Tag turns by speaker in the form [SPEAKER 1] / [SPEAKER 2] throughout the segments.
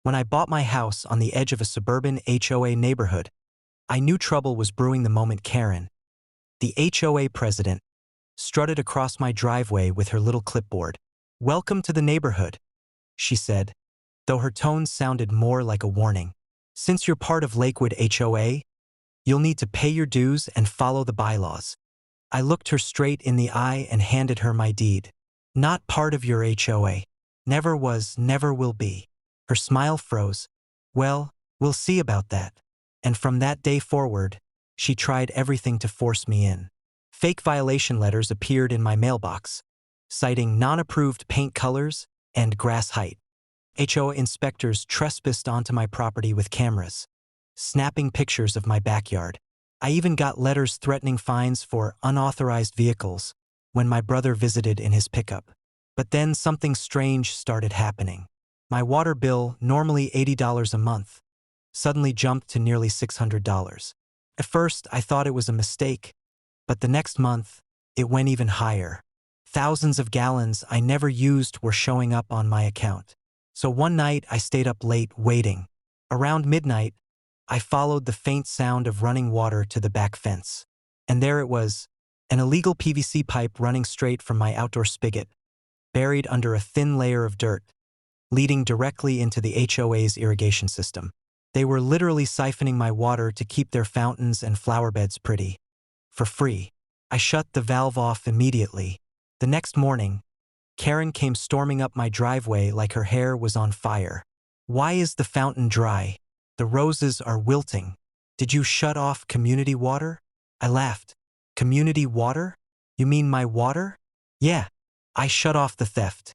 [SPEAKER 1] When I bought my house on the edge of a suburban HOA neighborhood, I knew trouble was brewing the moment Karen, the HOA president, strutted across my driveway with her little clipboard. "Welcome to the neighborhood," she said, though her tone sounded more like a warning. "Since you're part of Lakewood HOA, you'll need to pay your dues and follow the bylaws." I looked her straight in the eye and handed her my deed. "Not part of your HOA. Never was, never will be." Her smile froze. "Well, we'll see about that." And from that day forward, she tried everything to force me in. Fake violation letters appeared in my mailbox, citing non-approved paint colors and grass height. HOA inspectors trespassed onto my property with cameras, snapping pictures of my backyard. I even got letters threatening fines for unauthorized vehicles when my brother visited in his pickup. But then something strange started happening. My water bill, normally $80 a month, suddenly jumped to nearly $600. At first, I thought it was a mistake, but the next month, it went even higher. Thousands of gallons I never used were showing up on my account. So one night, I stayed up late waiting. Around midnight, I followed the faint sound of running water to the back fence. And there it was, an illegal PVC pipe running straight from my outdoor spigot, buried under a thin layer of dirt, leading directly into the HOA's irrigation system. They were literally siphoning my water to keep their fountains and flower beds pretty. For free. I shut the valve off immediately. The next morning, Karen came storming up my driveway like her hair was on fire. "Why is the fountain dry? The roses are wilting. Did you shut off community water?" I laughed. "Community water? You mean my water?" "Yeah, I shut off the theft."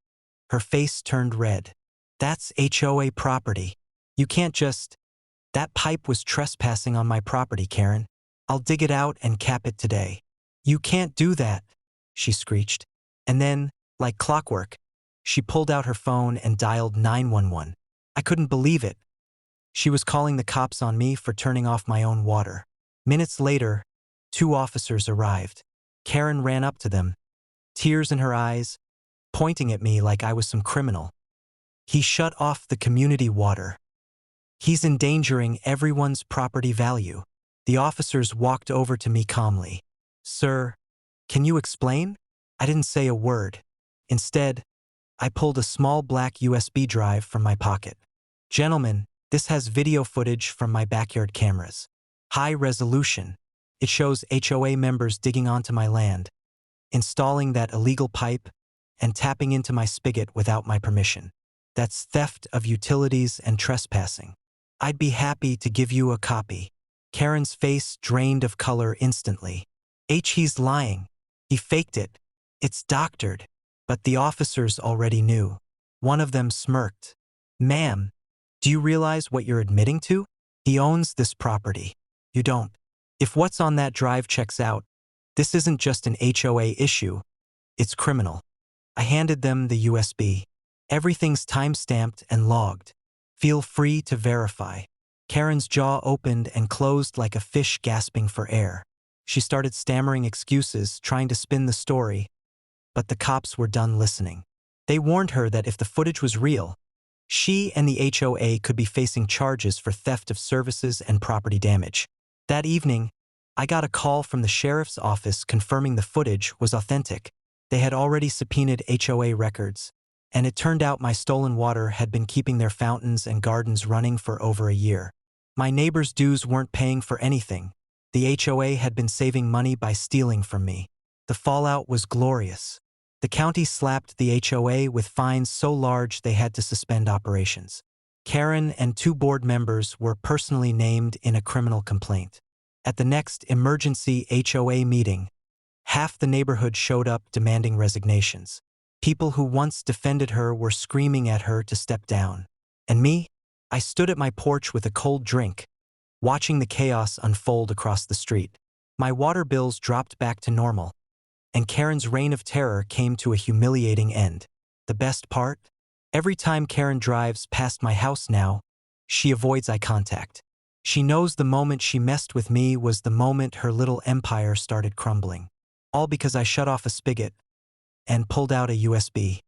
[SPEAKER 1] Her face turned red. "That's HOA property. You can't just—" "That pipe was trespassing on my property, Karen. I'll dig it out and cap it today." "You can't do that," she screeched. And then, like clockwork, she pulled out her phone and dialed 911. I couldn't believe it. She was calling the cops on me for turning off my own water. Minutes later, 2 officers arrived. Karen ran up to them, tears in her eyes, pointing at me like I was some criminal. "He shut off the community water. He's endangering everyone's property value." The officers walked over to me calmly. "Sir, can you explain?" I didn't say a word. Instead, I pulled a small black USB drive from my pocket. "Gentlemen, this has video footage from my backyard cameras. High resolution. It shows HOA members digging onto my land, installing that illegal pipe, and tapping into my spigot without my permission. That's theft of utilities and trespassing. I'd be happy to give you a copy." Karen's face drained of color instantly. "He's lying. He faked it. It's doctored." But the officers already knew. One of them smirked. "Ma'am, do you realize what you're admitting to? He owns this property. You don't. If what's on that drive checks out, this isn't just an HOA issue, it's criminal." I handed them the USB. "Everything's time-stamped and logged. Feel free to verify." Karen's jaw opened and closed like a fish gasping for air. She started stammering excuses, trying to spin the story, but the cops were done listening. They warned her that if the footage was real, she and the HOA could be facing charges for theft of services and property damage. That evening, I got a call from the sheriff's office confirming the footage was authentic. They had already subpoenaed HOA records, and it turned out my stolen water had been keeping their fountains and gardens running for over a year. My neighbors' dues weren't paying for anything. The HOA had been saving money by stealing from me. The fallout was glorious. The county slapped the HOA with fines so large they had to suspend operations. Karen and 2 board members were personally named in a criminal complaint. At the next emergency HOA meeting, half the neighborhood showed up demanding resignations. People who once defended her were screaming at her to step down. And me? I stood at my porch with a cold drink, watching the chaos unfold across the street. My water bills dropped back to normal, and Karen's reign of terror came to a humiliating end. The best part? Every time Karen drives past my house now, she avoids eye contact. She knows the moment she messed with me was the moment her little empire started crumbling. All because I shut off a spigot and pulled out a USB.